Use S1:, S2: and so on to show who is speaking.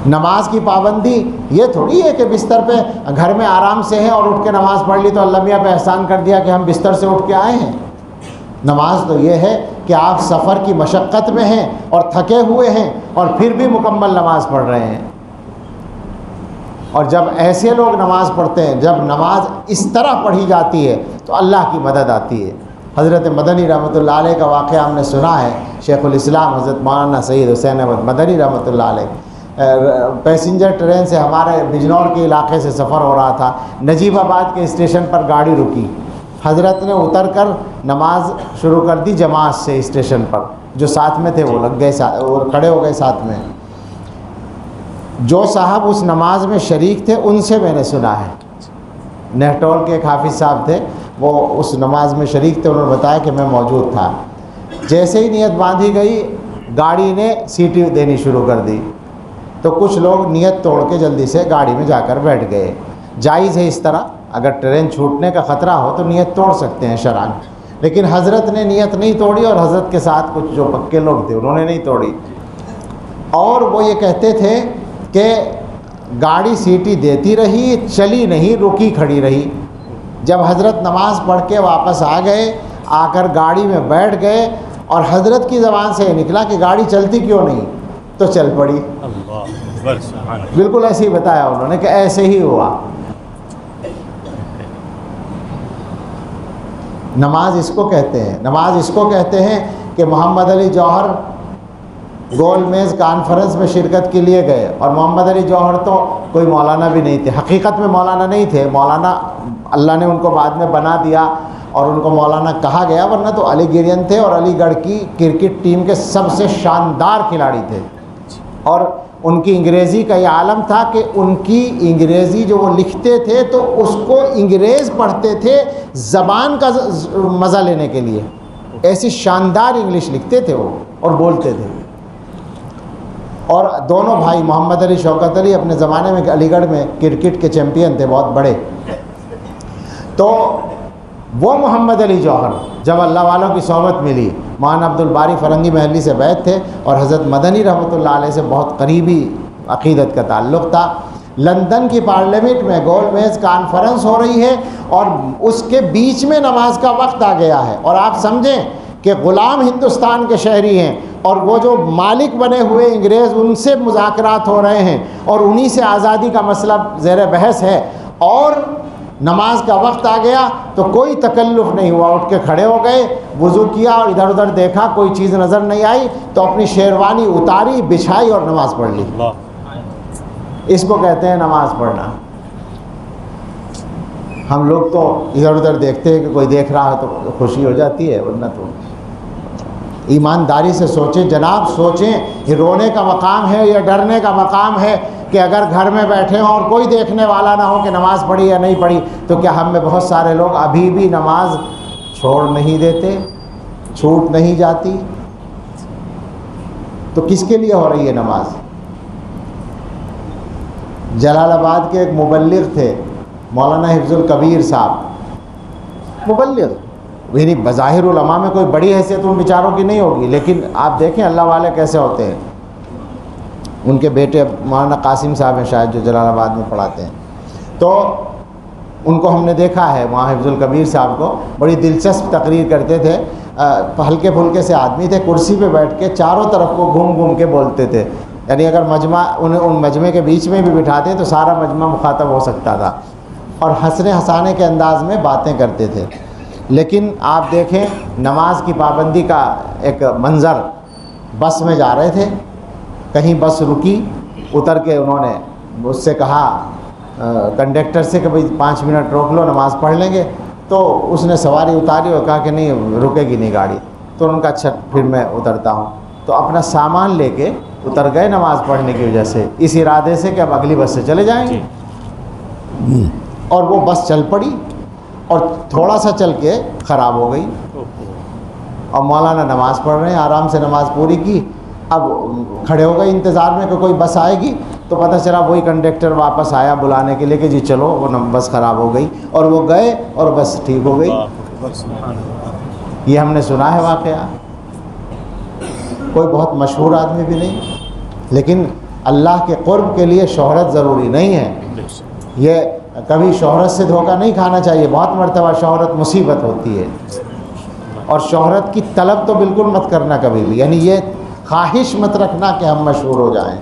S1: نماز کی پابندی یہ تھوڑی ہے کہ بستر پہ گھر میں آرام سے ہیں اور اٹھ کے نماز پڑھ لی تو اللہ میاں پہ احسان کر دیا کہ ہم بستر سے اٹھ کے آئے ہیں۔ نماز تو یہ ہے کہ آپ سفر کی مشقت میں ہیں اور تھکے ہوئے ہیں اور پھر بھی مکمل نماز پڑھ رہے ہیں۔ اور جب ایسے لوگ نماز پڑھتے ہیں، جب نماز اس طرح پڑھی جاتی ہے تو اللہ کی مدد آتی ہے۔ حضرت مدنی رحمۃ اللہ علیہ کا واقعہ ہم نے سنا ہے۔ شیخ الاسلام حضرت مولانا سید حسین احمد مدنی رحمۃ اللہ علیہ پیسنجر ٹرین سے ہمارے بجنور کے علاقے سے سفر ہو رہا تھا، نجیب آباد کے اسٹیشن پر گاڑی رکی، حضرت نے اتر کر نماز شروع کر دی جماعت سے اسٹیشن پر، جو ساتھ میں تھے وہ لگ گئے اور کھڑے ہو گئے ساتھ میں۔ جو صاحب اس نماز میں شریک تھے ان سے میں نے سنا ہے، نہٹول کے ایک حافظ صاحب تھے، وہ اس نماز میں شریک تھے، انہوں نے بتایا کہ میں موجود تھا۔ جیسے ہی نیت باندھی گئی گاڑی نے سیٹی دینی شروع کر دی، تو کچھ لوگ نیت توڑ کے جلدی سے گاڑی میں جا کر بیٹھ گئے۔ جائز ہے اس طرح، اگر ٹرین چھوٹنے کا خطرہ ہو تو نیت توڑ سکتے ہیں شرعاً، لیکن حضرت نے نیت نہیں توڑی اور حضرت کے ساتھ کچھ جو پکے لوگ تھے انہوں نے نہیں توڑی۔ اور وہ یہ کہتے تھے کہ گاڑی سیٹی دیتی رہی، چلی نہیں، رکی کھڑی رہی۔ جب حضرت نماز پڑھ کے واپس آ گئے، آ کر گاڑی میں بیٹھ گئے اور حضرت کی زبان سے یہ نکلا کہ گاڑی چلتی کیوں نہیں، تو چل پڑی۔ بالکل ایسے ہی بتایا انہوں نے کہ ایسے ہی ہوا۔ نماز اس کو کہتے ہیں، نماز اس کو کہتے ہیں کہ محمد علی جوہر گول میز کانفرنس میں شرکت کے لیے گئے، اور محمد علی جوہر تو کوئی مولانا بھی نہیں تھے، حقیقت میں مولانا نہیں تھے، مولانا اللہ نے ان کو بعد میں بنا دیا اور ان کو مولانا کہا گیا، ورنہ تو علی گرین تھے اور علی گڑھ کی کرکٹ ٹیم کے سب سے شاندار کھلاڑی تھے۔ اور ان کی انگریزی کا یہ عالم تھا کہ ان کی انگریزی جو وہ لکھتے تھے تو اس کو انگریز پڑھتے تھے زبان کا مزہ لینے کے لیے، ایسی شاندار انگلش لکھتے تھے وہ اور بولتے تھے۔ اور دونوں بھائی محمد علی شوکت علی اپنے زمانے میں علی گڑھ میں کرکٹ کے چیمپئن تھے بہت بڑے۔ تو وہ محمد علی جوہر جب اللہ والوں کی صحبت ملی، مولانا عبد الباری فرنگی محلی سے بیعت تھے اور حضرت مدنی رحمۃ اللہ علیہ سے بہت قریبی عقیدت کا تعلق تھا۔ لندن کی پارلیمنٹ میں گول میز کانفرنس ہو رہی ہے اور اس کے بیچ میں نماز کا وقت آ گیا ہے، اور آپ سمجھیں کہ غلام ہندوستان کے شہری ہیں اور وہ جو مالک بنے ہوئے انگریز ان سے مذاکرات ہو رہے ہیں اور انہی سے آزادی کا مسئلہ زیر بحث ہے، اور نماز کا وقت آ گیا تو کوئی تکلف نہیں ہوا، اٹھ کے کھڑے ہو گئے، وضو کیا اور ادھر ادھر دیکھا، کوئی چیز نظر نہیں آئی تو اپنی شیروانی اتاری، بچھائی اور نماز پڑھ لی۔ اس کو کہتے ہیں نماز پڑھنا۔ ہم لوگ تو ادھر ادھر دیکھتے ہیں کہ کوئی دیکھ رہا ہے تو خوشی ہو جاتی ہے، ورنہ تو ایمانداری سے سوچیں جناب، سوچیں یہ رونے کا مقام ہے یا ڈرنے کا مقام ہے کہ اگر گھر میں بیٹھے ہوں اور کوئی دیکھنے والا نہ ہو کہ نماز پڑھی یا نہیں پڑھی، تو کیا ہم میں بہت سارے لوگ ابھی بھی نماز چھوڑ نہیں دیتے، چھوٹ نہیں جاتی؟ تو کس کے لیے ہو رہی ہے نماز؟ جلال آباد کے ایک مبلغ تھے مولانا حفظ الکبیر صاحب، مبلغ، یعنی بظاہر علماء میں کوئی بڑی حیثیت ان بیچاروں کی نہیں ہوگی، لیکن آپ دیکھیں اللہ والے کیسے ہوتے ہیں۔ ان کے بیٹے مولانا قاسم صاحب ہیں شاید جو جلال آباد میں پڑھاتے ہیں، تو ان کو ہم نے دیکھا ہے، وہاں حفظ الکبیر صاحب کو بڑی دلچسپ تقریر کرتے تھے، ہلکے پھلکے سے آدمی تھے، کرسی پہ بیٹھ کے چاروں طرف کو گھوم گھوم کے بولتے تھے، یعنی اگر مجمع انہیں ان مجمع کے بیچ میں بھی بٹھاتے تو سارا مجمع مخاطب ہو سکتا تھا، اور ہنسنے ہنسانے کے انداز میں باتیں کرتے تھے۔ لیکن آپ دیکھیں نماز کی پابندی کا ایک منظر، بس میں جا رہے تھے، کہیں بس رکی، اتر کے انہوں نے اس سے کہا کنڈکٹر سے کہ بھئی 5 منٹ روک لو نماز پڑھ لیں گے، تو اس نے سواری اتاری اور کہا کہ نہیں رکے گی نہیں گاڑی، تو انہوں نے کہا اچھا پھر میں اترتا ہوں، تو اپنا سامان لے کے اتر گئے نماز پڑھنے کی وجہ سے، اس ارادے سے کہ اب اگلی بس سے چلے جائیں گے، اور وہ بس چل پڑی اور تھوڑا سا چل کے خراب ہو گئی، اور مولانا نماز پڑھ رہے ہیں، آرام سے نماز پوری کی، اب کھڑے ہو گئے انتظار میں کہ کوئی بس آئے گی، تو پتہ چلا وہی کنڈکٹر واپس آیا بلانے کے لیے کہ جی چلو، وہ بس خراب ہو گئی، اور وہ گئے اور بس ٹھیک ہو گئی۔ یہ ہم نے سنا ہے واقعہ، کوئی بہت مشہور آدمی بھی نہیں، لیکن اللہ کے قرب کے لیے شہرت ضروری نہیں ہے. یہ کبھی شہرت سے دھوکہ نہیں کھانا چاہیے. بہت مرتبہ شہرت مصیبت ہوتی ہے. اور شہرت کی طلب تو بالکل مت کرنا کبھی بھی، یعنی یہ خواہش مت رکھنا کہ ہم مشہور ہو جائیں.